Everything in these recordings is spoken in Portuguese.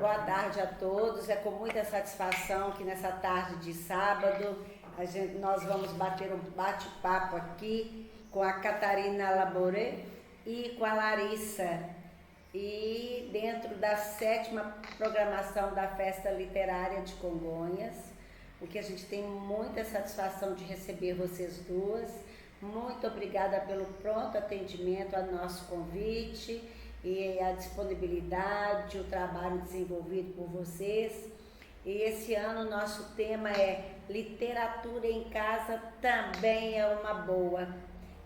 Boa tarde a todos. É com muita satisfação que nessa tarde de sábado nós vamos bater um bate-papo aqui com a Catarina Laboré e com a Larissa. E dentro da 7ª programação da Festa Literária de Congonhas, o que a gente tem muita satisfação de receber vocês duas. Muito obrigada pelo pronto atendimento ao nosso convite e a disponibilidade, o trabalho desenvolvido por vocês. E esse ano o nosso tema é literatura em casa também é uma boa,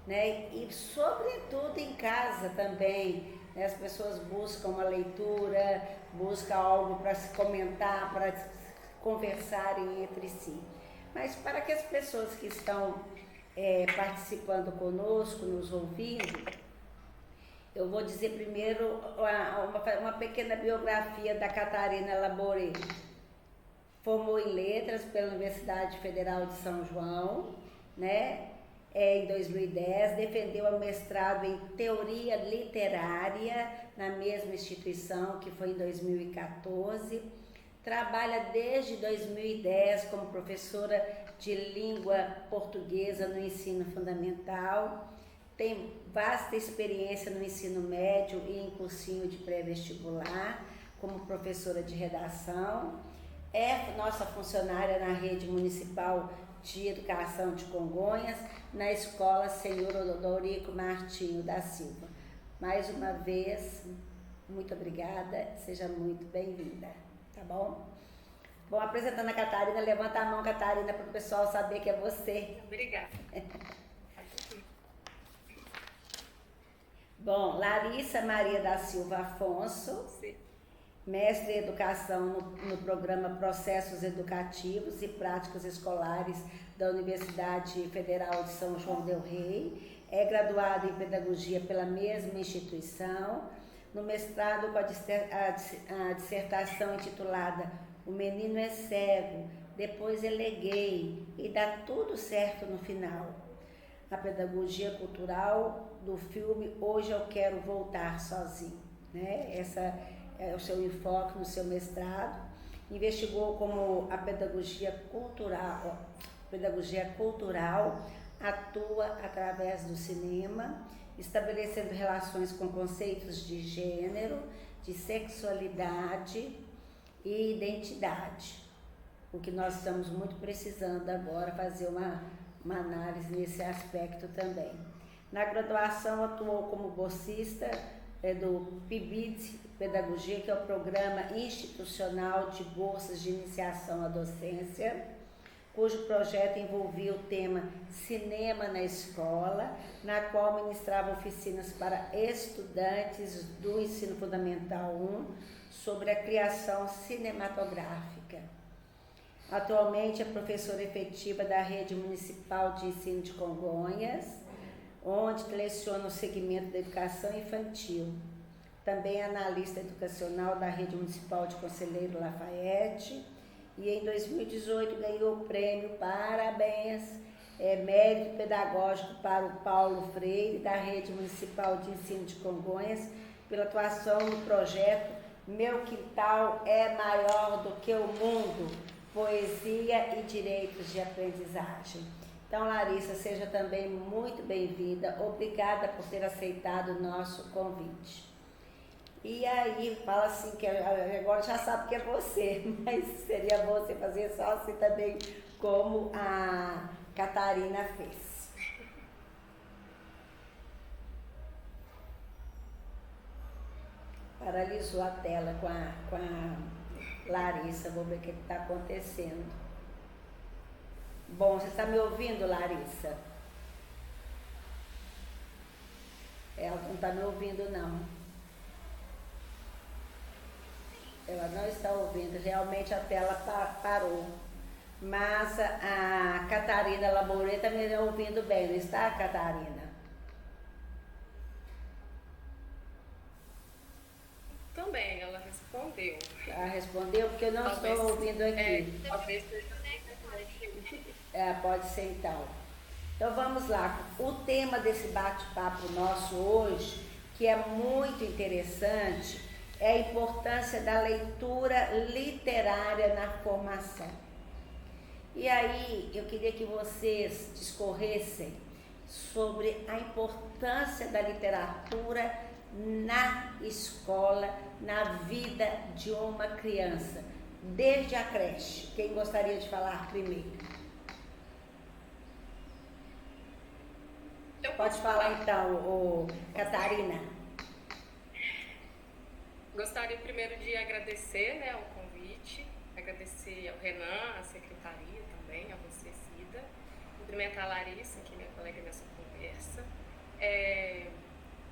né? E sobretudo em casa também, né? As pessoas buscam uma leitura, buscam algo para se comentar, para conversarem entre si. Mas para que as pessoas que estão participando conosco, nos ouvindo, eu vou dizer primeiro uma pequena biografia da Catarina Laboré. Formou em Letras pela Universidade Federal de São João, né? Em 2010, defendeu o mestrado em Teoria Literária na mesma instituição, que foi em 2014. Trabalha desde 2010 como professora de língua portuguesa no ensino fundamental. Tem vasta experiência no ensino médio e em cursinho de pré-vestibular, como professora de redação. É nossa funcionária na Rede Municipal de Educação de Congonhas, na Escola Senhor Odorico Martinho da Silva. Mais uma vez, muito obrigada, seja muito bem-vinda, tá bom? Bom, apresentando a Catarina, levanta a mão, Catarina, para o pessoal saber que é você. Obrigada. Bom, Larissa Maria da Silva Afonso, Sim. Mestre em Educação no programa Processos Educativos e Práticas Escolares da Universidade Federal de São João del Rei, é graduada em Pedagogia pela mesma instituição, no mestrado com a dissertação intitulada O Menino é Cego, depois eleguei e dá tudo certo no final. A pedagogia cultural do filme Hoje Eu Quero Voltar Sozinho, né? Essa é o seu enfoque no seu mestrado. Investigou como a pedagogia cultural atua através do cinema, estabelecendo relações com conceitos de gênero, de sexualidade e identidade. O que nós estamos muito precisando agora, fazer uma análise nesse aspecto também. Na graduação atuou como bolsista do PIBID Pedagogia, que é o Programa Institucional de Bolsas de Iniciação à Docência, cujo projeto envolvia o tema Cinema na Escola, na qual ministrava oficinas para estudantes do Ensino Fundamental 1 sobre a criação cinematográfica. Atualmente é professora efetiva da Rede Municipal de Ensino de Congonhas, onde leciona o segmento da educação infantil. Também é analista educacional da Rede Municipal de Conselheiro Lafayette e em 2018 ganhou o prêmio Parabéns, Mérito Pedagógico para o Paulo Freire, da Rede Municipal de Ensino de Congonhas, pela atuação no projeto Meu Quintal é Maior do que o Mundo, Poesia e Direitos de Aprendizagem. Então, Larissa, seja também muito bem-vinda. Obrigada por ter aceitado o nosso convite. E aí, fala assim, que agora já sabe que é você, mas seria bom você fazer só assim também, como a Catarina fez. Paralisou a tela com a Larissa, vou ver o que está acontecendo. Bom, você está me ouvindo, Larissa? Ela não está me ouvindo, não. Ela não está ouvindo, realmente a tela parou. Mas a Catarina Laboré está me ouvindo bem, não está, Catarina? Também, ela respondeu. Ela respondeu porque eu não Talvez, estou ouvindo aqui. Talvez seja. Pode ser então. Então vamos lá. O tema desse bate-papo nosso hoje, que é muito interessante, é a importância da leitura literária na formação. E aí eu queria que vocês discorressem sobre a importância da literatura na escola, na vida de uma criança, desde a creche. Quem gostaria de falar primeiro? Pode falar então, Catarina. Gostaria primeiro de agradecer, né, o convite, agradecer ao Renan, à secretaria também, a você, Cida, cumprimentar a Larissa, que é minha colega nessa conversa.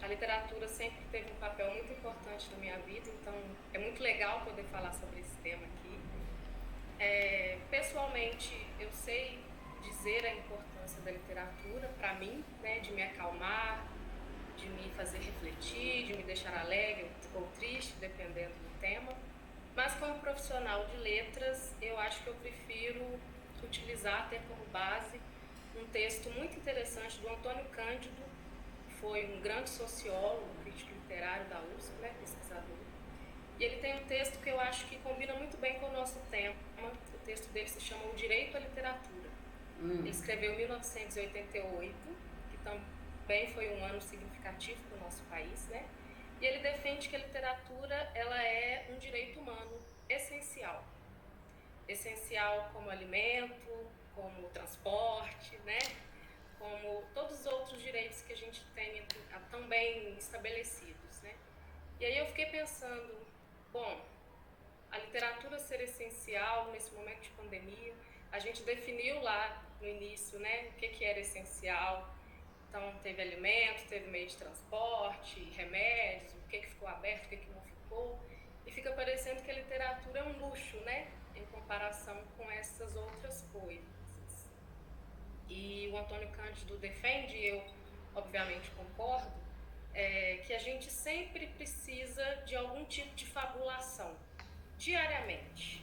A literatura sempre teve um papel muito importante na minha vida, então é muito legal poder falar sobre esse tema aqui. Pessoalmente, eu sei dizer a importância da literatura para mim, né, de me acalmar, de me fazer refletir, de me deixar alegre ou triste, dependendo do tema. Mas como profissional de letras, eu acho que eu prefiro utilizar, ter como base, um texto muito interessante do Antônio Cândido, que foi um grande sociólogo, crítico literário da USP, né, pesquisador. E ele tem um texto que eu acho que combina muito bem com o nosso tema. O texto dele se chama O Direito à Literatura. Ele escreveu em 1988, que também foi um ano significativo para o nosso país, né? E ele defende que a literatura ela é um direito humano essencial. Essencial como alimento, como transporte, né? Como todos os outros direitos que a gente tem tão bem estabelecidos, né? E aí eu fiquei pensando, bom, a literatura ser essencial nesse momento de pandemia, a gente definiu lá no início, né, o que era essencial. Então, teve alimento, teve meio de transporte, remédios, o que ficou aberto, o que não ficou. E fica parecendo que a literatura é um luxo, né, em comparação com essas outras coisas. E o Antônio Cândido defende, e eu obviamente concordo, que a gente sempre precisa de algum tipo de fabulação, diariamente.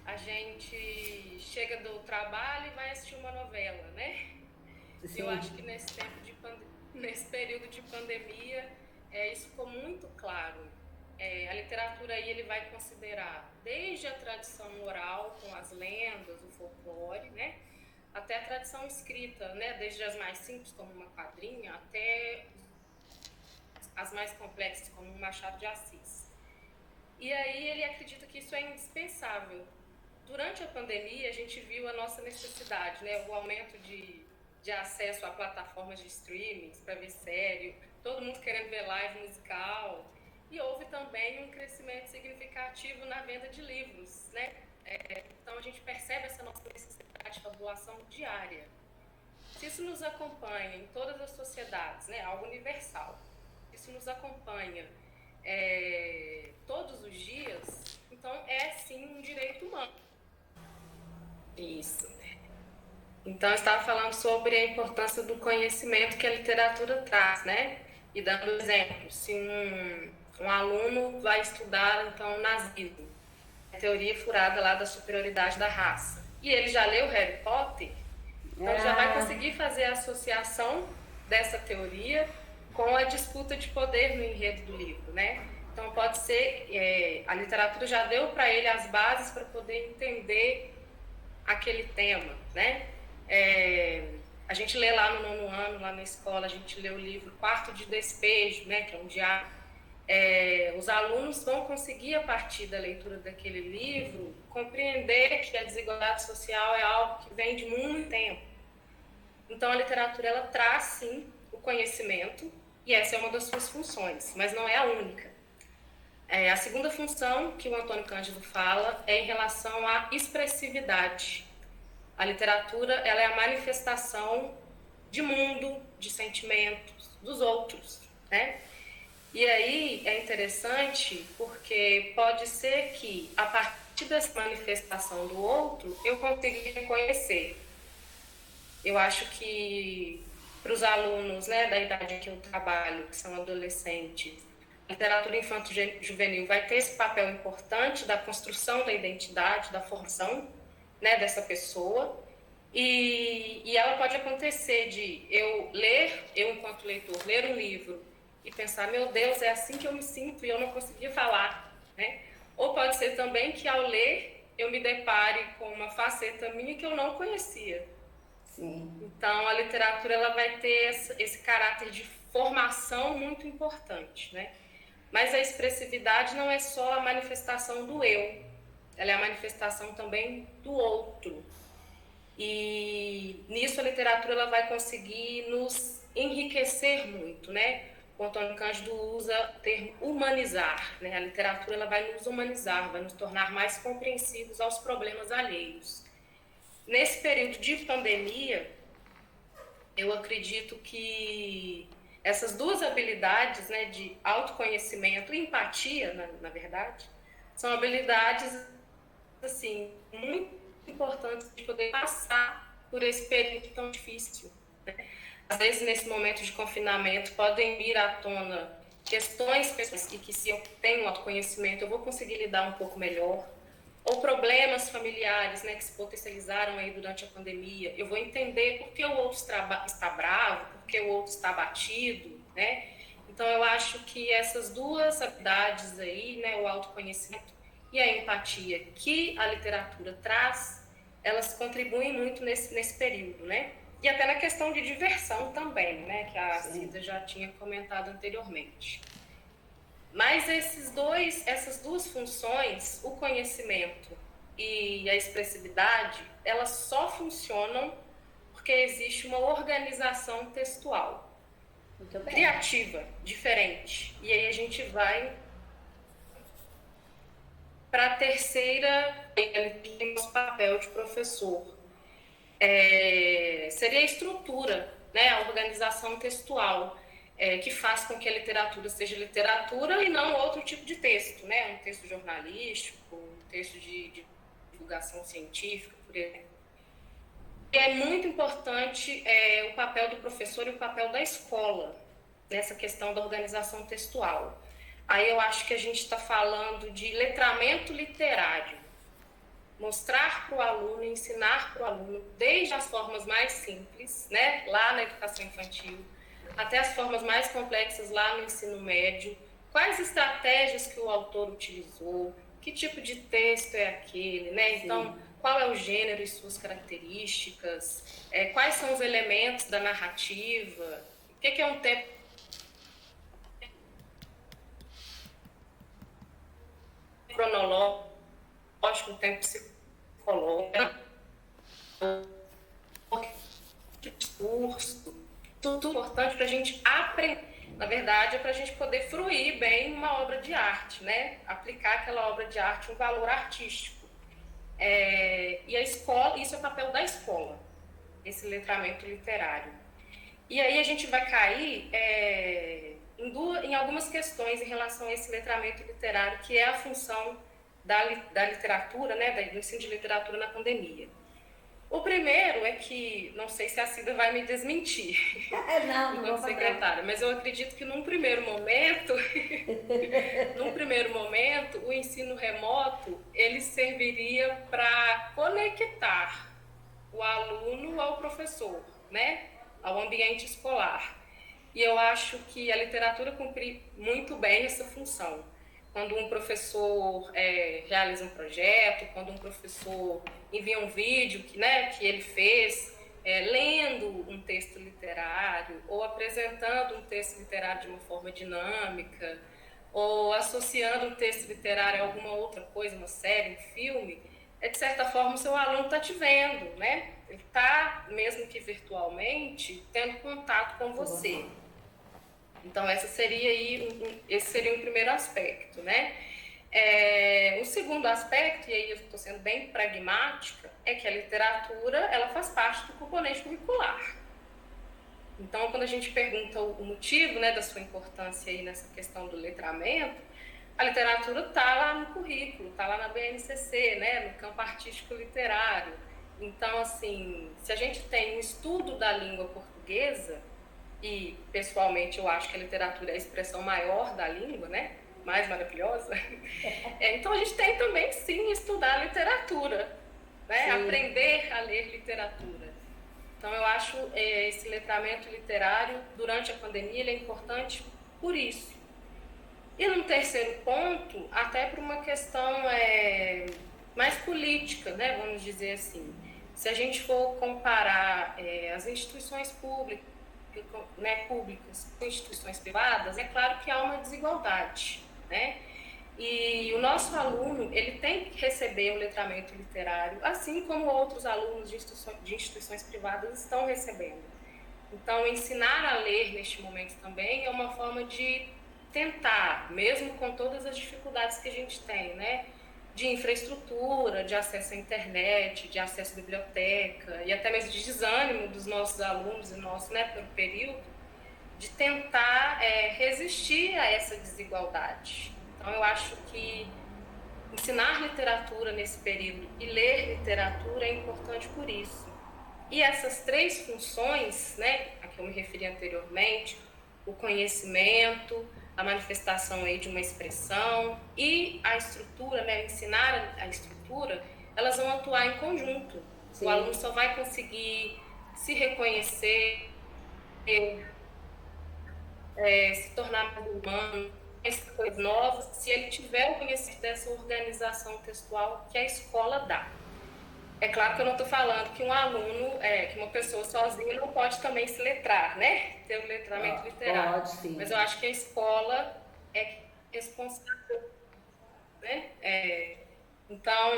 A gente chega do trabalho e vai assistir uma novela, né? Sim. Eu acho que nesse período de pandemia, isso ficou muito claro. A literatura aí ele vai considerar desde a tradição oral, com as lendas, o folclore, né? Até a tradição escrita, né? Desde as mais simples, como uma quadrinha, até as mais complexas, como um Machado de Assis. E aí ele acredita que isso é indispensável. Durante a pandemia, a gente viu a nossa necessidade, né? O aumento de acesso a plataformas de streaming para ver série, todo mundo querendo ver live musical. E houve também um crescimento significativo na venda de livros, né? Então, a gente percebe essa nossa necessidade de fabulação diária. Se isso nos acompanha em todas as sociedades, né? Algo universal. Se isso nos acompanha todos os dias, então é, sim, um direito humano. Isso. Então, eu estava falando sobre a importância do conhecimento que a literatura traz, né? E dando exemplo, se um aluno vai estudar, então, nazismo, a teoria furada lá da superioridade da raça, e ele já leu Harry Potter, então já vai conseguir fazer a associação dessa teoria com a disputa de poder no enredo do livro, né? Então, pode ser, a literatura já deu para ele as bases para poder entender aquele tema, né? A gente lê lá no 9º ano, lá na escola, a gente lê o livro Quarto de Despejo, né? Que é um diário. Os alunos vão conseguir, a partir da leitura daquele livro, compreender que a desigualdade social é algo que vem de muito tempo. Então, a literatura, ela traz, sim, o conhecimento, e essa é uma das suas funções, mas não é a única. A segunda função que o Antônio Cândido fala é em relação à expressividade. A literatura, ela é a manifestação de mundo, de sentimentos, dos outros, né? E aí é interessante porque pode ser que, a partir dessa manifestação do outro, eu consiga reconhecer. Eu acho que para os alunos, né, da idade que eu trabalho, que são adolescentes, a literatura infanto-juvenil vai ter esse papel importante da construção da identidade, da formação, né, dessa pessoa, e ela pode acontecer de eu enquanto leitor, ler um livro e pensar, meu Deus, é assim que eu me sinto e eu não conseguia falar, né? Ou pode ser também que ao ler eu me depare com uma faceta minha que eu não conhecia. Sim. Então a literatura ela vai ter esse caráter de formação muito importante, né? Mas a expressividade não é só a manifestação do eu, ela é a manifestação também do outro. E nisso a literatura ela vai conseguir nos enriquecer muito, né? O Antônio Cândido usa o termo humanizar, né? A literatura ela vai nos humanizar, vai nos tornar mais compreensivos aos problemas alheios. Nesse período de pandemia, eu acredito que essas duas habilidades, né, de autoconhecimento e empatia, na verdade, são habilidades assim muito importantes de poder passar por esse período tão difícil, né? Às vezes, nesse momento de confinamento, podem vir à tona questões que se eu tenho autoconhecimento, eu vou conseguir lidar um pouco melhor, ou problemas familiares, né, que se potencializaram aí durante a pandemia. Eu vou entender por que o outro está bravo, por que o outro está abatido, né? Então, eu acho que essas duas habilidades aí, né, o autoconhecimento e a empatia que a literatura traz, elas contribuem muito nesse período, né? E até na questão de diversão também, né, que a Cida já tinha comentado anteriormente. Mas essas duas funções, o conhecimento e a expressividade, elas só funcionam porque existe uma organização textual criativa, diferente. E aí a gente vai para a terceira, tem o papel de professor. Seria a estrutura, né, a organização textual, que faz com que a literatura seja literatura e não outro tipo de texto, né, um texto jornalístico, um texto de divulgação científica, por exemplo. E é muito importante o papel do professor e o papel da escola nessa questão da organização textual. Aí eu acho que a gente está falando de letramento literário. Mostrar para o aluno, ensinar para o aluno, desde as formas mais simples, né, lá na educação infantil, até as formas mais complexas lá no ensino médio, quais estratégias que o autor utilizou, que tipo de texto é aquele, né? Então, qual é o gênero e suas características, quais são os elementos da narrativa, o que é um tempo cronológico, um tempo psicológico, discurso, tudo importante para a gente aprender. Na verdade, é para a gente poder fruir bem uma obra de arte, né? Aplicar aquela obra de arte um valor artístico. E a escola, isso é o papel da escola, esse letramento literário. E aí a gente vai cair em algumas questões em relação a esse letramento literário, que é a função da literatura, né, do ensino de literatura na pandemia. O primeiro é que, não sei se a Cida vai me desmentir, não secretária, mas eu acredito que num primeiro momento, o ensino remoto, ele serviria para conectar o aluno ao professor, né, ao ambiente escolar. E eu acho que a literatura cumpre muito bem essa função. Quando um professor realiza um projeto, quando um professor envia um vídeo que ele fez, lendo um texto literário, ou apresentando um texto literário de uma forma dinâmica, ou associando um texto literário a alguma outra coisa, uma série, um filme, de certa forma o seu aluno está te vendo, né? Ele está, mesmo que virtualmente, tendo contato com você. Então, esse seria um primeiro aspecto, né? O segundo aspecto, e aí eu estou sendo bem pragmática, é que a literatura ela faz parte do componente curricular. Então, quando a gente pergunta o motivo, né, da sua importância aí nessa questão do letramento, a literatura está lá no currículo, está lá na BNCC, né, no campo artístico literário. Então, assim, se a gente tem um estudo da língua portuguesa, e pessoalmente eu acho que a literatura é a expressão maior da língua, né? Mais maravilhosa. Então a gente tem também sim estudar literatura, né? Aprender a ler literatura. Então eu acho esse letramento literário durante a pandemia ele é importante por isso. E num terceiro ponto, até por uma questão mais política, né, vamos dizer assim. Se a gente for comparar as instituições públicas, né, públicas com instituições privadas, é claro que há uma desigualdade, né? E o nosso aluno, ele tem que receber o letramento literário, assim como outros alunos de instituições privadas estão recebendo. Então, ensinar a ler neste momento também é uma forma de tentar, mesmo com todas as dificuldades que a gente tem, né? De infraestrutura, de acesso à internet, de acesso à biblioteca e até mesmo de desânimo dos nossos alunos e nosso, né, pelo período, de tentar resistir a essa desigualdade. Então, eu acho que ensinar literatura nesse período e ler literatura é importante por isso. E essas três funções, né, a que eu me referi anteriormente, o conhecimento, a manifestação aí de uma expressão e a estrutura, né, ensinar a estrutura, elas vão atuar em conjunto. Sim. O aluno só vai conseguir se reconhecer, se tornar mais humano, conhecer coisas novas, se ele tiver o conhecimento dessa organização textual que a escola dá. É claro que eu não estou falando que um aluno, que uma pessoa sozinha não pode também se letrar, né? Ter o letramento literário. Pode, sim. Mas eu acho que a escola é responsável, né? Então,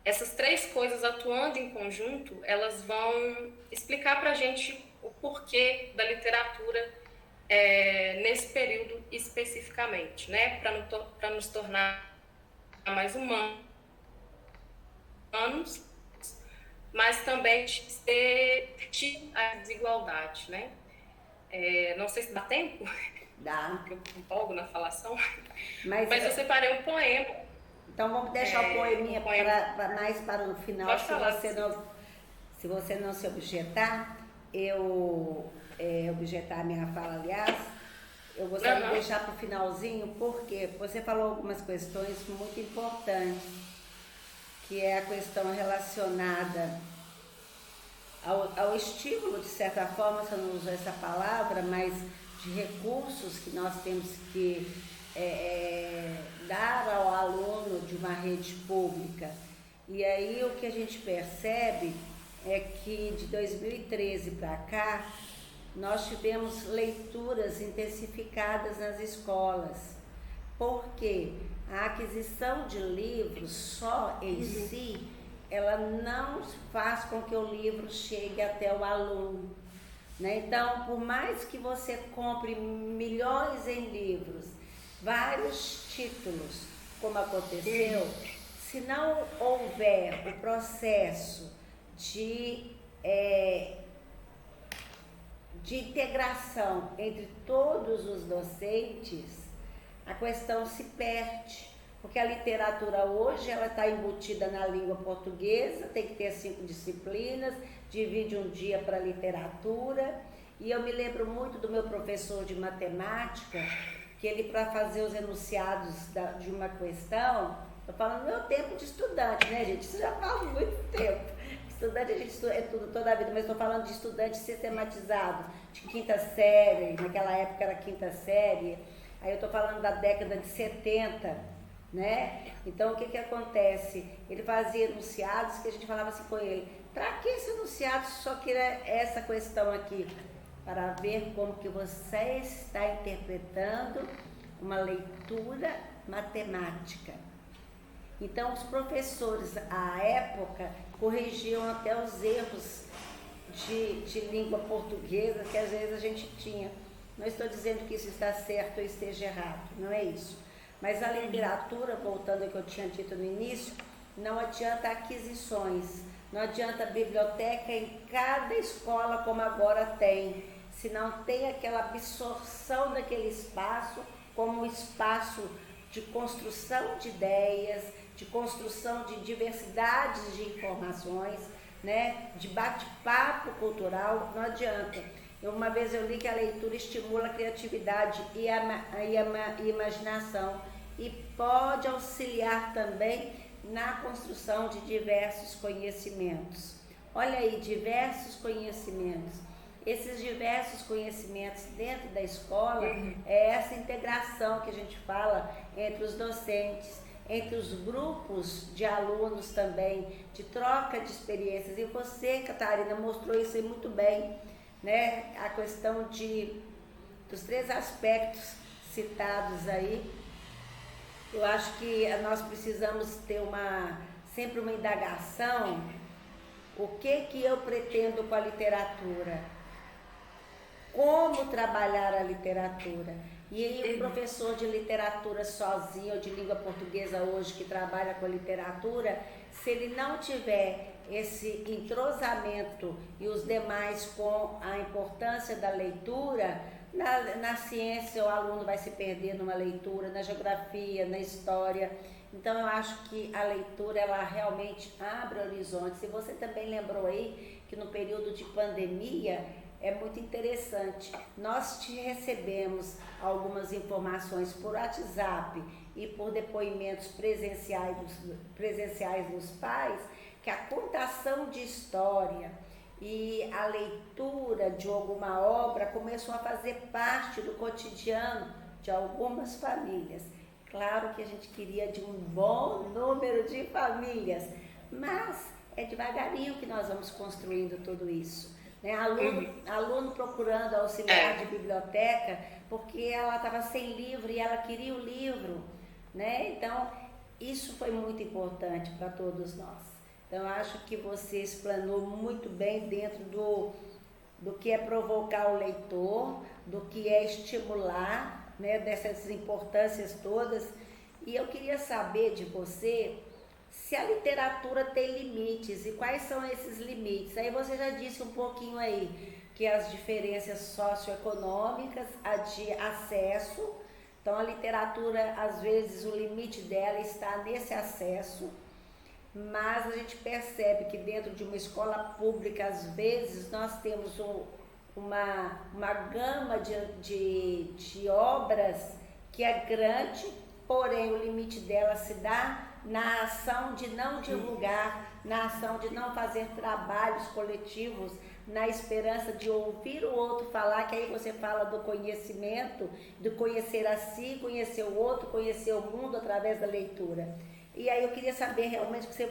essas três coisas atuando em conjunto, elas vão explicar para a gente o porquê da literatura nesse período especificamente, né? Para nos tornar mais humanos, mas também ter a desigualdade, né? Não sei se dá tempo. Dá. Eu empolgo na falação. Mas eu separei um poema. Então vamos deixar o poeminha mais para o final. Pode falar, se você não se objetar, objetar a minha fala, aliás, eu gostaria de deixar para o finalzinho, porque você falou algumas questões muito importantes, que é a questão relacionada ao estímulo, de certa forma, você não usou essa palavra, mas de recursos que nós temos que dar ao aluno de uma rede pública. E aí o que a gente percebe é que de 2013 para cá, nós tivemos leituras intensificadas nas escolas, porque a aquisição de livros só em si, ela não faz com que o livro chegue até o aluno, né? Então, por mais que você compre milhões em livros, vários títulos, como aconteceu, se não houver o processo de integração entre todos os docentes, a questão se perde, porque a literatura hoje ela está embutida na língua portuguesa, tem que ter 5 disciplinas, divide um dia para literatura, e eu me lembro muito do meu professor de matemática, que ele, para fazer os enunciados de uma questão, eu falo no meu tempo de estudante, né, gente? Isso já faz muito tempo. Estudante a gente estuda toda a vida, mas estou falando de estudante sistematizado, de quinta série, naquela época era quinta série, aí eu estou falando da década de 70, né? Então o que acontece? Ele fazia enunciados que a gente falava assim com ele, para que esse enunciado só queria essa questão aqui? Para ver como que você está interpretando uma leitura matemática. Então os professores à época corrigiam até os erros de língua portuguesa que às vezes a gente tinha. Não estou dizendo que isso está certo ou esteja errado, não é isso. Mas a literatura, voltando ao que eu tinha dito no início, não adianta aquisições, não adianta biblioteca em cada escola como agora tem, se não tem aquela absorção daquele espaço como um espaço de construção de ideias, de construção de diversidades de informações, né? De bate-papo cultural, não adianta. Uma vez eu li que a leitura estimula a criatividade e a imaginação e pode auxiliar também na construção de diversos conhecimentos. Olha aí, diversos conhecimentos. esses diversos conhecimentos dentro da escola, é essa integração que a gente fala entre os docentes, entre os grupos de alunos também, de troca de experiências. E você, Catarina, mostrou isso aí muito bem, né? A questão dos 3 aspectos citados aí. Eu acho que nós precisamos ter sempre uma indagação. O que eu pretendo com a literatura? Como trabalhar a literatura? E aí o professor de literatura sozinho, ou de língua portuguesa hoje, que trabalha com a literatura, se ele não tiver esse entrosamento e os demais com a importância da leitura, na ciência o aluno vai se perder numa leitura, na geografia, na história. Então eu acho que a leitura, ela realmente abre horizontes. E você também lembrou aí que no período de pandemia é muito interessante. Nós te recebemos algumas informações por WhatsApp e por depoimentos presenciais dos pais, que a contação de história e a leitura de alguma obra começou a fazer parte do cotidiano de algumas famílias. Claro que a gente queria de um bom número de famílias, mas é devagarinho que nós vamos construindo tudo isso. Né? Aluno procurando auxiliar de biblioteca porque ela estava sem livro e ela queria o livro. Né? Então, isso foi muito importante para todos nós. Então, acho que você explanou muito bem dentro do que é provocar o leitor, do que é estimular, né, dessas importâncias todas. E eu queria saber de você se a literatura tem limites e quais são esses limites. Aí você já disse um pouquinho aí que as diferenças socioeconômicas, a de acesso. Então, a literatura, às vezes, o limite dela está nesse acesso. Mas a gente percebe que dentro de uma escola pública, às vezes, nós temos uma gama de obras que é grande, porém o limite dela se dá na ação de não divulgar, na ação de não fazer trabalhos coletivos, na esperança de ouvir o outro falar, que aí você fala do conhecimento, do conhecer a si, conhecer o outro, conhecer o mundo através da leitura. E aí eu queria saber realmente que você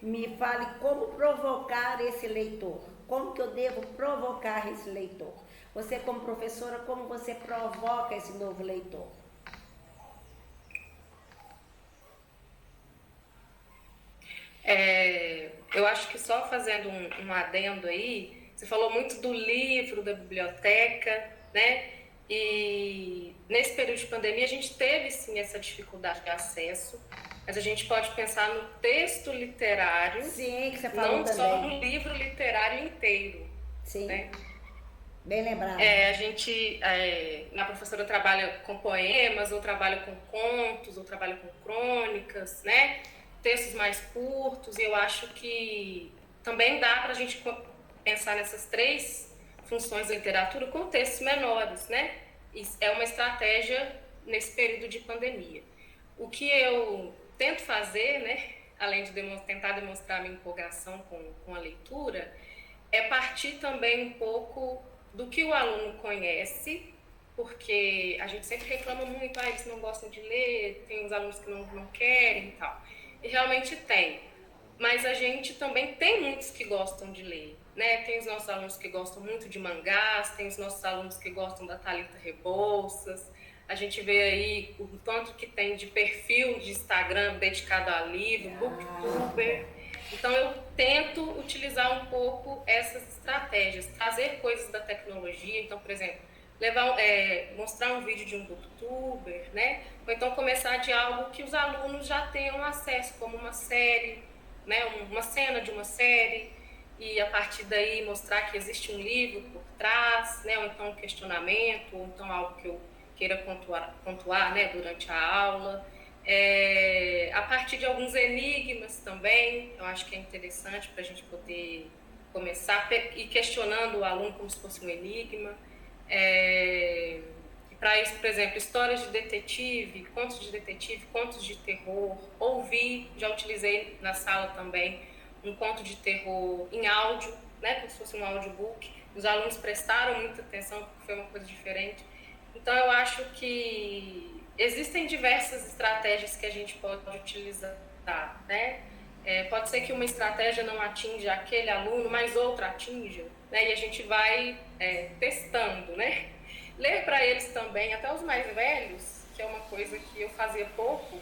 me fale como provocar esse leitor. Como que eu devo provocar esse leitor? Você como professora, como você provoca esse novo leitor? Eu acho que só fazendo um adendo aí, você falou muito do livro, da biblioteca, né? E nesse período de pandemia a gente teve sim essa dificuldade de acesso, mas a gente pode pensar no texto literário, sim, que você falou não também. só no livro literário inteiro. Sim, né? Bem lembrado. A gente, a professora trabalha com poemas, ou trabalha com contos, ou trabalha com crônicas, né? Textos mais curtos, e eu acho que também dá para a gente pensar nessas 3 funções da literatura com textos menores, né? É uma estratégia nesse período de pandemia. O que eu tento fazer, né, além de tentar demonstrar a minha empolgação com a leitura, é partir também um pouco do que o aluno conhece, porque a gente sempre reclama muito, eles não gostam de ler, tem os alunos que não querem e tal. E realmente tem, mas a gente também tem muitos que gostam de ler, né? Tem os nossos alunos que gostam muito de mangás, tem os nossos alunos que gostam da Thalita Rebouças, a gente vê aí o tanto que tem de perfil de Instagram dedicado a livro, booktuber. Então eu tento utilizar um pouco essas estratégias, trazer coisas da tecnologia. Então, por exemplo, mostrar um vídeo de um booktuber, né? Ou então começar de algo que os alunos já tenham acesso, como uma série, né? Uma cena de uma série, e a partir daí mostrar que existe um livro por trás, né? Ou então um questionamento, ou então algo que eu queira pontuar, né? Durante a aula. A partir de alguns enigmas também, eu acho que é interessante para a gente poder começar e questionando o aluno como se fosse um enigma. Para isso, por exemplo, histórias de detetive, contos de terror, ouvir, já utilizei na sala também um conto de terror em áudio, né, como se fosse um audiobook, os alunos prestaram muita atenção, porque foi uma coisa diferente. Então, eu acho que existem diversas estratégias que a gente pode utilizar, né? Pode ser que uma estratégia não atinja aquele aluno, mas outra atinja, né? E a gente vai testando, né? Ler para eles também, até os mais velhos, que é uma coisa que eu fazia pouco,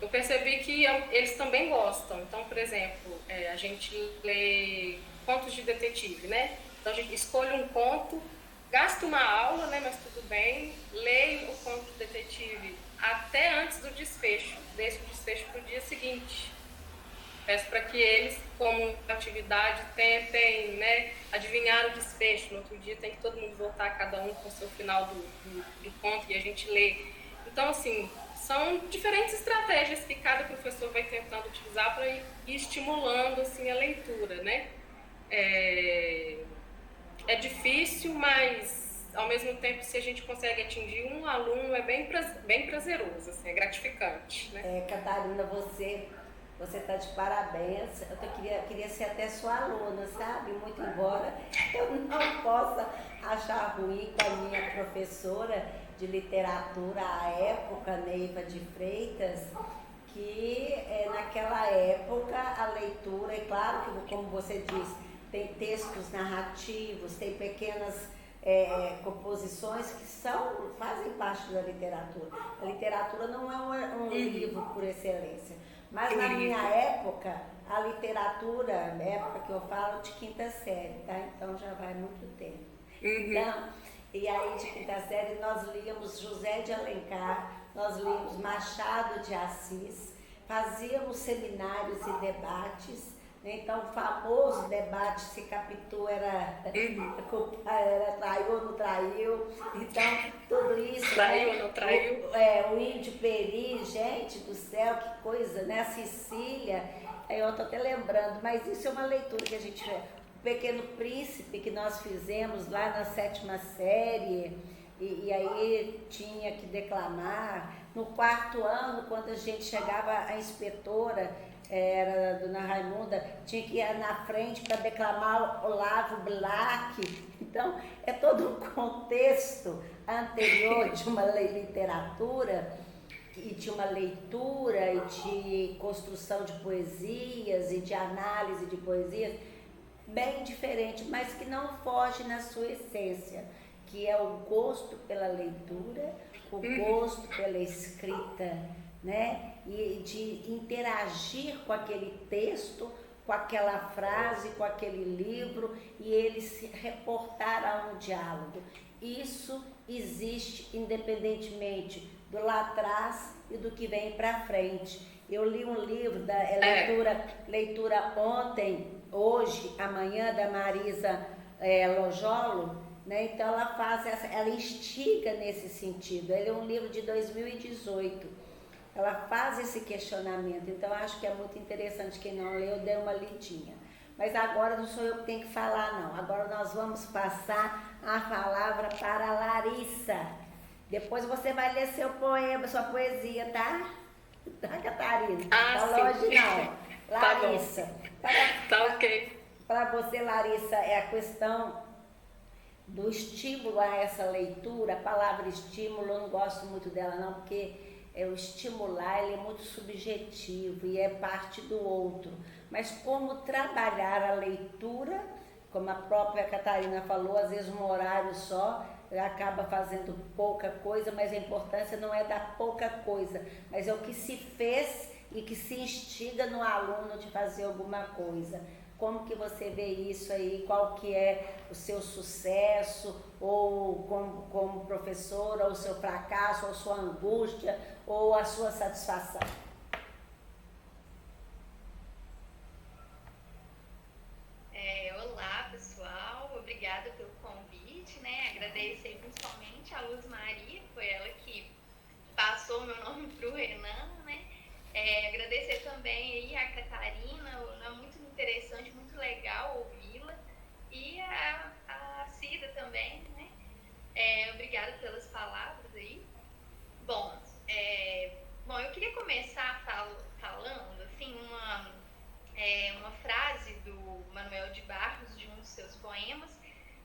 eu percebi que eles também gostam. Então, por exemplo, a gente lê contos de detetive, né? Então, a gente escolhe um conto, gasta uma aula, né? Mas tudo bem, leio o conto de detetive até antes do desfecho, deixo o desfecho para o dia seguinte. Peço para que eles, como atividade, tentem, né, adivinhar o desfecho. No outro dia tem que todo mundo voltar, cada um com o seu final do conto, e a gente lê. Então, assim, são diferentes estratégias que cada professor vai tentando utilizar para ir estimulando, assim, a leitura, né? É difícil, mas, ao mesmo tempo, se a gente consegue atingir um aluno, é bem prazeroso, assim, é gratificante, né? Catarina, você está de parabéns. Eu queria ser até sua aluna, sabe? Muito embora eu não possa achar ruim com a minha professora de literatura à época, Neiva de Freitas, que naquela época a leitura, é claro que, como você disse, tem textos narrativos, tem pequenas composições que fazem parte da literatura. A literatura não é um livro por excelência. Mas na minha época, a literatura, época que eu falo, de quinta série, tá? Então já vai muito tempo. Então, e aí de quinta série nós líamos José de Alencar, nós líamos Machado de Assis, fazíamos seminários e debates, né? Então o famoso debate se Capitu era traiu ou não traiu, então tudo isso, traiu ou não traiu, o Índio Peri, gente do céu, que coisa, né? A Sicília, eu estou até lembrando, mas isso é uma leitura que a gente vê. O Pequeno Príncipe, que nós fizemos lá na 7ª série, e aí tinha que declamar. No 4º ano, quando a gente chegava, a inspetora, era a dona Raimunda, tinha que ir na frente para declamar Olavo Bilac. Então, é todo um contexto anterior de uma literatura, e de uma leitura, e de construção de poesias, e de análise de poesias, bem diferente, mas que não foge na sua essência, que é o gosto pela leitura, o gosto pela escrita, né? E de interagir com aquele texto, com aquela frase, com aquele livro, e ele se reportar a um diálogo. Isso existe independentemente do lá atrás e do que vem para frente. Eu li um livro da leitura ontem, hoje, amanhã, da Marisa Lojolo, né? Então ela instiga nesse sentido. Ele é um livro de 2018. Ela faz esse questionamento, então acho que é muito interessante. Quem não leu, dê uma lidinha. Mas agora não sou eu que tenho que falar, não. Agora nós vamos passar a palavra para a Larissa. Depois você vai ler seu poema, sua poesia, tá? Tá, Catarina? Tá longe não. Larissa. Tá ok. Para você, Larissa, é a questão do estímulo a essa leitura. A palavra estímulo, eu não gosto muito dela não, porque o estimular, ele é muito subjetivo e é parte do outro. Mas como trabalhar a leitura, como a própria Catarina falou, às vezes um horário só acaba fazendo pouca coisa, mas a importância não é da pouca coisa, mas é o que se fez e que se instiga no aluno de fazer alguma coisa. Como que você vê isso aí? Qual que é o seu sucesso, ou como professora, ou o seu fracasso, ou a sua angústia, ou a sua satisfação? Olá, pessoal. Obrigada pelo convite, né? Agradeço aí principalmente a Luz Maria, foi ela que passou meu nome para o Renan, né? Agradecer também aí a Catarina, é muito interessante, muito legal ouvi-la, e a Cida também, né? Obrigada pelas palavras aí. Bom, eu queria começar falando, assim, uma frase do Manuel de Barros, de um dos seus poemas,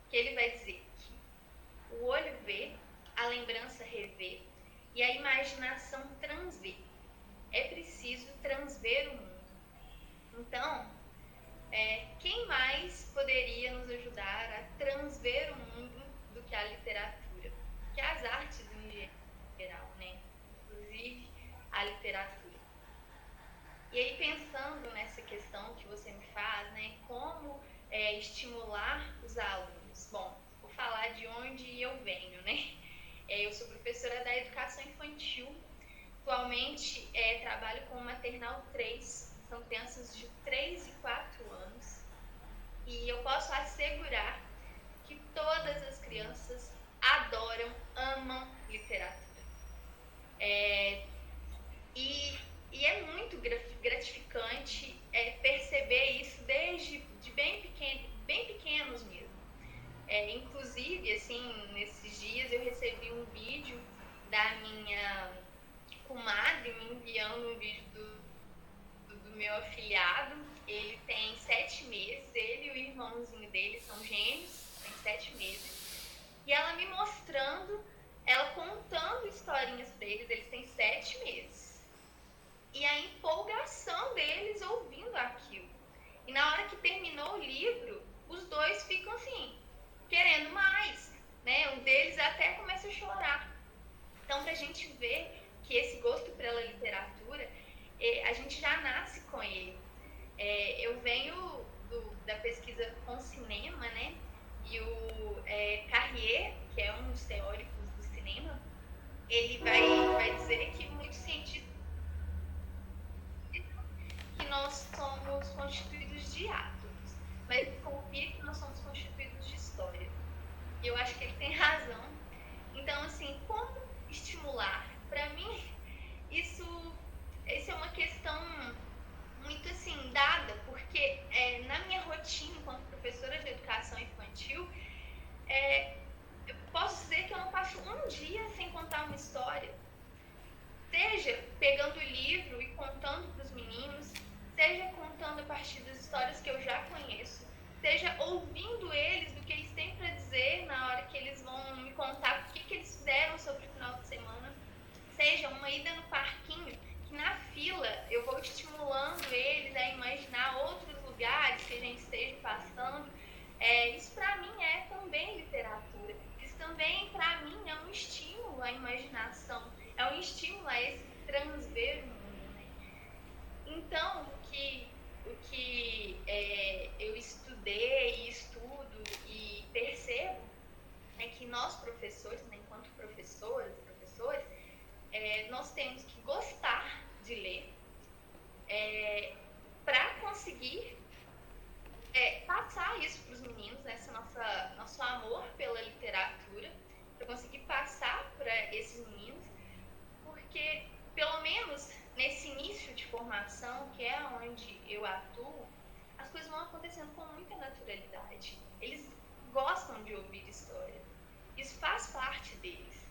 que ele vai dizer que o olho vê, a lembrança revê e a imaginação transvê. É preciso transver o mundo. Então, quem mais poderia nos ajudar a transver o mundo do que a literatura? Que as artes em geral, né? Inclusive a literatura. E aí, pensando nessa questão que você me faz, né? Como estimular os alunos? Bom, vou falar de onde eu venho, né? Eu sou professora da educação infantil. Atualmente, trabalho com o Maternal 3. São crianças de 3 e 4 anos. E eu posso assegurar que todas as crianças adoram, amam literatura. E é muito gratificante perceber isso desde bem pequenos mesmo. Inclusive, assim, nesses dias eu recebi um vídeo da minha comadre me enviando um vídeo do meu afilhado. Ele tem 7 meses, ele e o irmãozinho dele são gêmeos, tem 7 meses. E ela me mostrando, ela contando historinhas para eles têm 7 meses. E a empolgação deles ouvindo aquilo. E na hora que terminou o livro, os dois ficam assim, querendo mais, né? Um deles até começa a chorar. Então, pra gente ver que esse gosto pela literatura, a gente já nasce com ele. Eu venho da pesquisa com cinema, né? E o Carrier, que é um dos teóricos do cinema, ele vai dizer que muitos cientistas que nós somos constituídos de átomos, mas confia que nós somos constituídos de história. E eu acho que ele tem razão. Então, assim, como estimular? Para mim, isso é uma questão muito assim dada, porque na minha rotina enquanto professora de educação infantil, eu posso dizer que eu não passo um dia sem contar uma história, seja pegando o livro e contando para os meninos, seja contando a partir das histórias que eu já conheço, seja ouvindo eles do que eles têm para dizer na hora que eles vão me contar o que eles fizeram sobre o final de semana, seja uma ida no parquinho, que na fila eu vou estimulando eles a imaginar outros lugares que a gente esteja passando. Isso para mim é também literatura. Isso também para mim é um estímulo à imaginação, é um estímulo a esse transver o mundo, né? Então, o que eu estudei e estudo e percebo é que nós professores, né, enquanto professores, nós temos que gostar de ler para conseguir passar isso para os meninos, né, esse nosso amor pela literatura, para conseguir passar para esses meninos, porque pelo menos nesse início de formação, que é onde eu atuo, as coisas vão acontecendo com muita naturalidade. Eles gostam de ouvir história. Isso faz parte deles.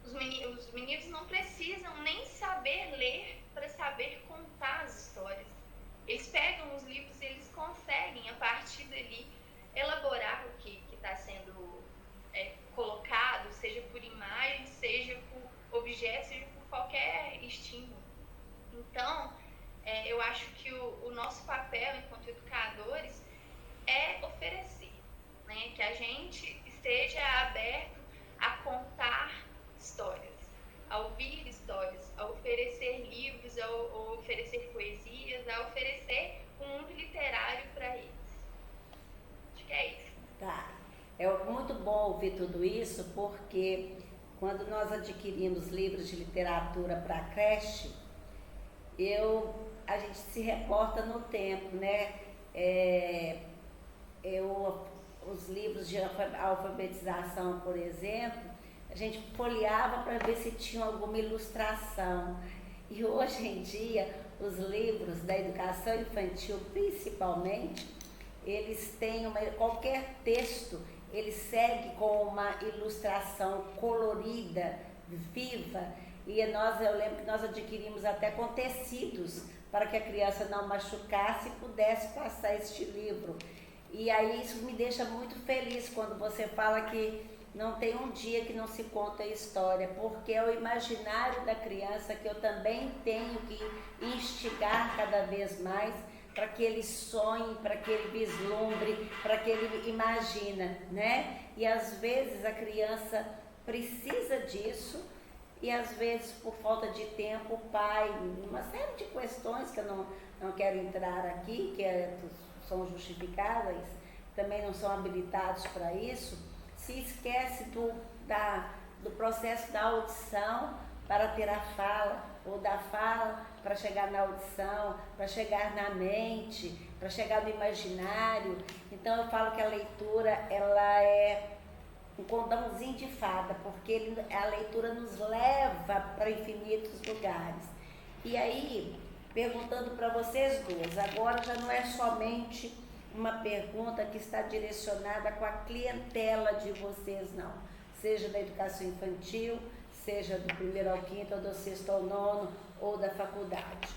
Os meninos não precisam nem saber ler para saber contar as histórias. Eles pegam os livros e eles conseguem, a partir dali, elaborar o que está sendo colocado, seja por imagem, seja por objeto, seja por qualquer estímulo. Então, eu acho que o nosso papel enquanto educadores é oferecer, né? Que a gente esteja aberto a contar histórias, a ouvir histórias, a oferecer livros, a oferecer poesias, a oferecer um mundo literário para eles. Acho que é isso. Tá. É muito bom ouvir tudo isso, porque quando nós adquirimos livros de literatura para a creche, a gente se reporta no tempo, né? Os livros de alfabetização, por exemplo, a gente folheava para ver se tinha alguma ilustração. E hoje em dia, os livros da educação infantil, principalmente, eles têm qualquer texto, ele segue com uma ilustração colorida, viva. E eu lembro que nós adquirimos até com tecidos, para que a criança não machucasse e pudesse passar este livro. E aí isso me deixa muito feliz quando você fala que não tem um dia que não se conta a história, porque é o imaginário da criança que eu também tenho que instigar cada vez mais para que ele sonhe, para que ele vislumbre, para que ele imagina, né? E às vezes a criança precisa disso e às vezes por falta de tempo o pai, uma série de questões que eu não quero entrar aqui, que são justificadas, também não são habilitados para isso, se esquece do processo da audição para ter a fala, ou da fala para chegar na audição, para chegar na mente, para chegar no imaginário. Então eu falo que a leitura, ela é um condãozinho de fada, porque a leitura nos leva para infinitos lugares. E aí, perguntando para vocês duas, agora já não é somente uma pergunta que está direcionada com a clientela de vocês, não. Seja da educação infantil, seja do 1º ao 5º, ou do 6º ao 9º, ou da faculdade.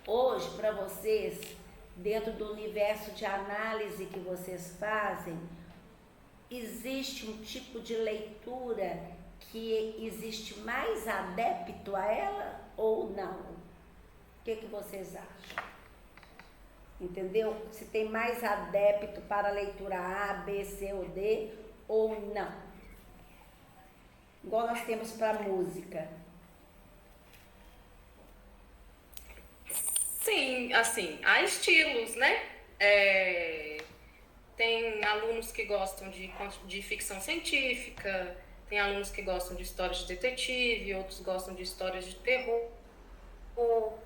Hoje, para vocês, dentro do universo de análise que vocês fazem, existe um tipo de leitura que existe mais adepto a ela ou não? O que vocês acham? Entendeu? Se tem mais adepto para a leitura A, B, C ou D ou não. Igual nós temos para a música. Sim, assim, há estilos, né? Tem alunos que gostam de ficção científica, tem alunos que gostam de histórias de detetive, outros gostam de histórias de terror. O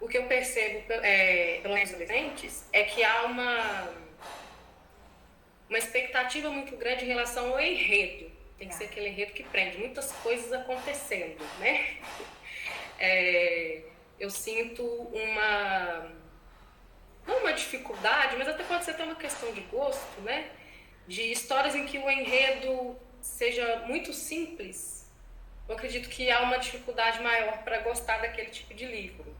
que eu percebo pelos adolescentes é que há uma expectativa muito grande em relação ao enredo. Tem que ser aquele enredo que prende, muitas coisas acontecendo, né? Eu sinto não uma dificuldade, mas até pode ser até uma questão de gosto, né? De histórias em que o enredo seja muito simples. Eu acredito que há uma dificuldade maior para gostar daquele tipo de livro.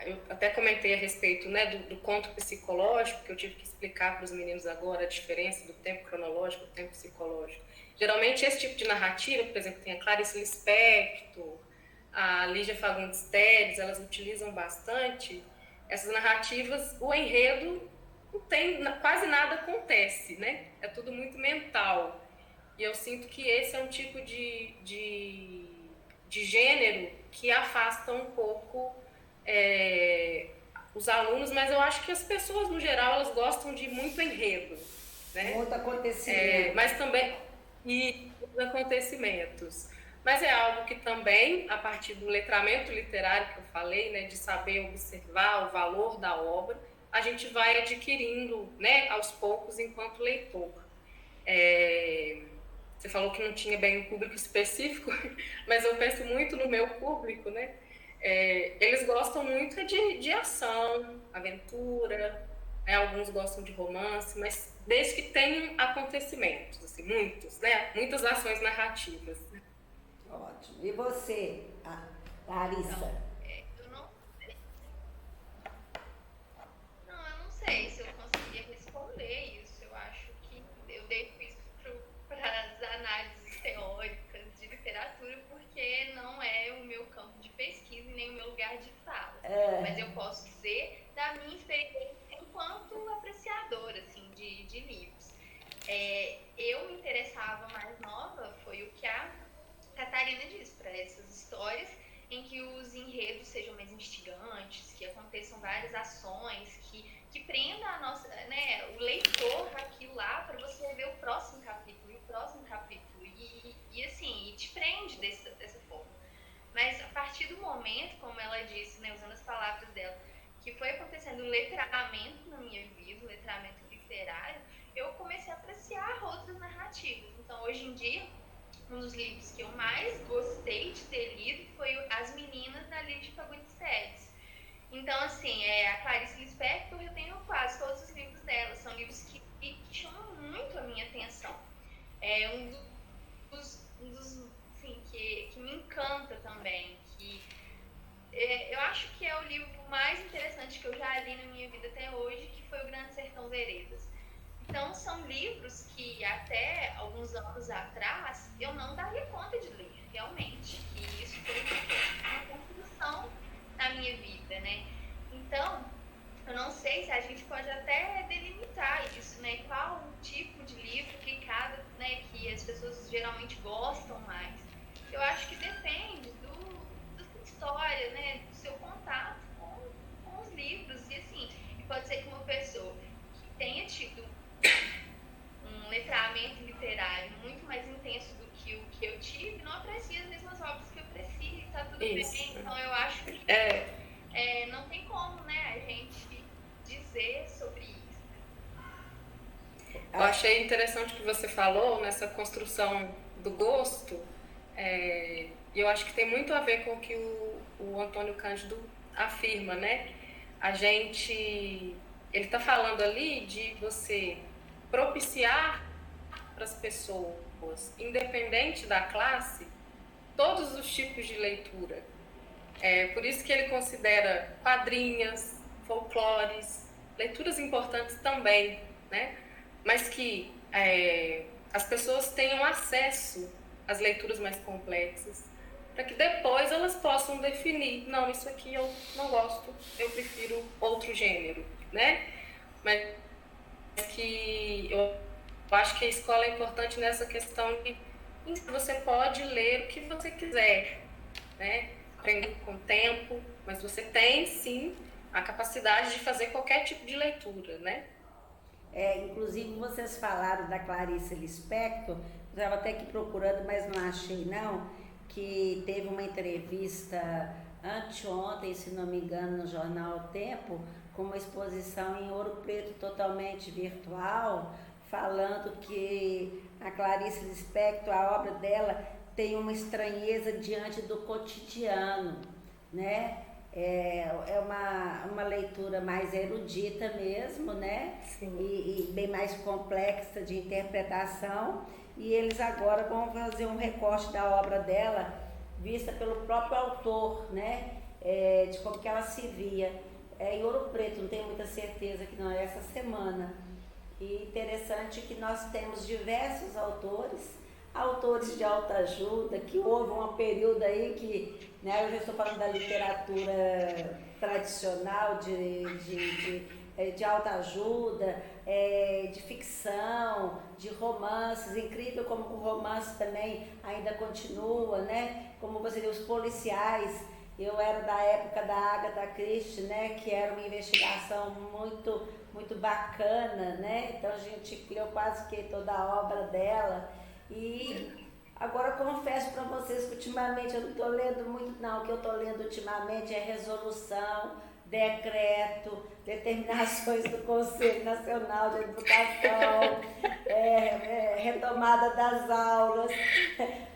Eu até comentei a respeito, né, do conto psicológico, que eu tive que explicar para os meninos agora a diferença do tempo cronológico e do tempo psicológico. Geralmente esse tipo de narrativa, por exemplo, tem a Clarice Lispector, a Lígia Fagundes Telles, elas utilizam bastante essas narrativas. O enredo não tem, quase nada acontece, né? É tudo muito mental. E eu sinto que esse é um tipo de gênero que afasta um pouco os alunos, mas eu acho que as pessoas, no geral, elas gostam de muito enredo, né? Muito acontecimento. Mas também e os acontecimentos. Mas é algo que também, a partir do letramento literário que eu falei, né, de saber observar o valor da obra, a gente vai adquirindo, né, aos poucos enquanto leitor. Você falou que não tinha bem um público específico, mas eu penso muito no meu público, né? Eles gostam muito de ação, aventura, né? Alguns gostam de romance, mas desde que tenham acontecimentos, assim, muitos, né? Muitas ações narrativas. Ótimo. E você, Larissa? Eu não sei se eu conseguiria responder isso. Eu acho que eu devo isso para as análises teóricas de literatura, porque não é o meu campo de pesquisa e nem o meu lugar de fala. Mas eu posso dizer da minha experiência enquanto apreciadora, assim, de livros. Eu me interessava mais nova, foi o que a Catarina diz, para essas histórias em que os enredos sejam mais instigantes, que aconteçam várias ações, que prenda a nossa, né, o leitor aqui lá para você ver o próximo capítulo e assim, te prende dessa forma. Mas a partir do momento, como ela disse, né, usando as palavras dela, que foi acontecendo um letramento na minha vida, um letramento literário, eu comecei a apreciar outras narrativas. Então, hoje em dia, um dos livros que eu mais gostei de ter lido foi As Meninas, da Lígia Fagundes Telles. Então, assim, a Clarice Lispector, eu tenho quase todos os livros dela. São livros que chamam muito a minha atenção. Um dos assim, que me encanta também. Eu acho que é o livro mais interessante que eu já li na minha vida até hoje, que foi O Grande Sertão Veredas. Então, são livros que até alguns anos atrás eu não daria conta de ler, realmente. E isso foi uma construção na minha vida, né? Então, eu não sei se a gente pode até delimitar isso, né? Qual o tipo de livro que cada, né, que as pessoas geralmente gostam mais. Eu acho que depende da sua história, né? Do seu contato com os livros. E assim, pode ser que uma pessoa que tenha tido um letramento literário muito mais intenso do que o que eu tive, não aprecia as mesmas obras que eu aprecio, tá tudo bem. Então eu acho que não tem como, né, a gente dizer sobre isso. Eu achei interessante o que você falou nessa construção do gosto, e eu acho que tem muito a ver com o que o Antônio Cândido afirma, né? Ele está falando ali de você propiciar para as pessoas, independente da classe, todos os tipos de leitura. Por isso que ele considera quadrinhas, folclores, leituras importantes também, né? Mas que as pessoas tenham acesso às leituras mais complexas, para que depois elas possam definir, não, isso aqui eu não gosto, eu prefiro outro gênero, né? Mas que eu acho que a escola é importante nessa questão de você pode ler o que você quiser, né? Aprender com o tempo, mas você tem sim a capacidade de fazer qualquer tipo de leitura, né? Inclusive vocês falaram da Clarice Lispector, eu estava até aqui procurando, mas não achei não, que teve uma entrevista anteontem, se não me engano, no jornal O Tempo, com uma exposição em Ouro Preto totalmente virtual, falando que a Clarice Lispector, a obra dela, tem uma estranheza diante do cotidiano, né? É uma leitura mais erudita mesmo, né? E bem mais complexa de interpretação. E eles agora vão fazer um recorte da obra dela, vista pelo próprio autor, né? De como que ela se via. Em Ouro Preto, não tenho muita certeza que não é essa semana. E interessante que nós temos diversos autores de autoajuda, que houve um período aí que, né, eu já estou falando da literatura tradicional, de autoajuda, de ficção, de romances, incrível como o romance também ainda continua, né? Como você viu, os policiais, eu era da época da Agatha Christie, né? Que era uma investigação muito, muito bacana, né? Então a gente leu quase que toda a obra dela. E agora confesso para vocês que ultimamente eu não estou lendo muito não, o que eu estou lendo ultimamente é resolução, decreto, determinações do Conselho Nacional de Educação, retomada das aulas,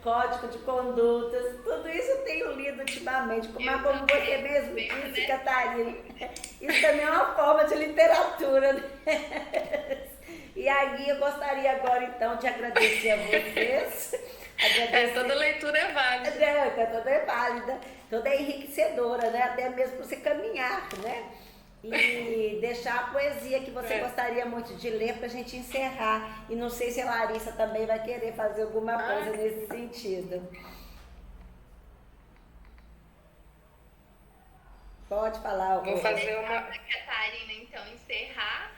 código de condutas, tudo isso eu tenho lido ultimamente, mas como você mesmo disse, Catarina, isso também é uma forma de literatura, né? E aí eu gostaria agora então de agradecer a vocês. Toda leitura é válida. Toda é válida, toda é enriquecedora, né? Até mesmo para você caminhar, né? E deixar a poesia que você gostaria muito de ler para a gente encerrar. E não sei se a Larissa também vai querer fazer alguma coisa nesse sentido. Pode falar. Vou fazer uma... Catarina, então, encerrar.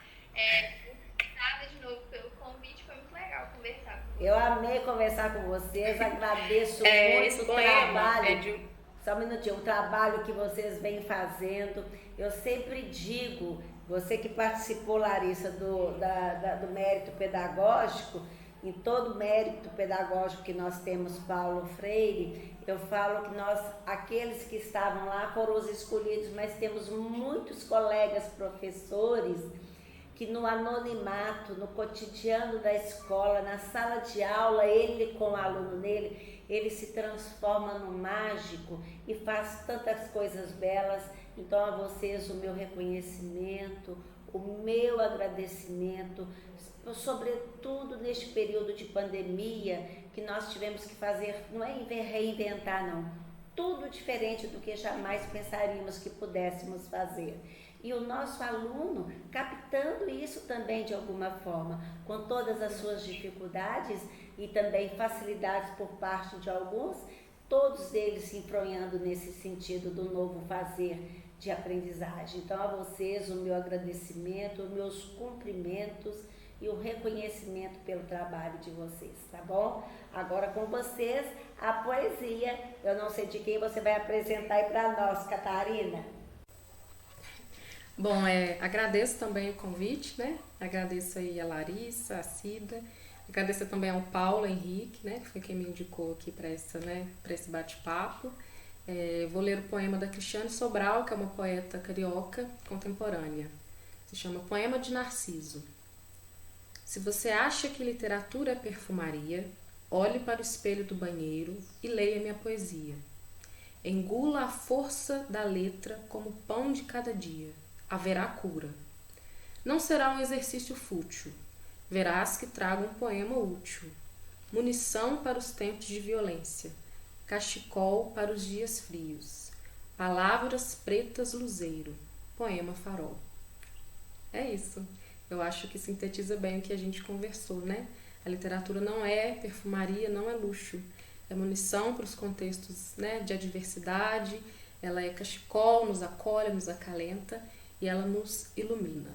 Obrigada de novo pelo convite, foi muito legal conversar com vocês. Eu amei conversar com vocês, agradeço muito o trabalho. Só um minutinho, o trabalho que vocês vêm fazendo. Eu sempre digo, você que participou, Larissa, do mérito pedagógico, em todo mérito pedagógico que nós temos, Paulo Freire, eu falo que nós, aqueles que estavam lá, foram os escolhidos, mas temos muitos colegas professores que no anonimato, no cotidiano da escola, na sala de aula, ele com o aluno nele, ele se transforma no mágico e faz tantas coisas belas. Então a vocês o meu reconhecimento, o meu agradecimento, sobretudo neste período de pandemia que nós tivemos que fazer, não é reinventar não, tudo diferente do que jamais pensaríamos que pudéssemos fazer. E o nosso aluno, captando isso também de alguma forma, com todas as suas dificuldades e também facilidades por parte de alguns, todos eles se enfronhando nesse sentido do novo fazer de aprendizagem. Então, a vocês, o meu agradecimento, os meus cumprimentos e o reconhecimento pelo trabalho de vocês, tá bom? Agora com vocês, a poesia. Eu não sei de quem você vai apresentar aí para nós, Catarina. Bom, agradeço também o convite, né? Agradeço aí a Larissa, a Cida, agradeço também ao Paulo Henrique, né? Que foi quem me indicou aqui para esse bate-papo. Vou ler o poema da Cristiane Sobral, que é uma poeta carioca contemporânea. Se chama Poema de Narciso. Se você acha que literatura é perfumaria, olhe para o espelho do banheiro e leia minha poesia. Engula a força da letra como pão de cada dia. Haverá cura. Não será um exercício fútil. Verás que trago um poema útil. Munição para os tempos de violência. Cachecol para os dias frios. Palavras pretas luzeiro. Poema farol. É isso. Eu acho que sintetiza bem o que a gente conversou, né? A literatura não é perfumaria, não é luxo. É munição para os contextos, né, de adversidade. Ela é cachecol, nos acolhe, nos acalenta e ela nos ilumina.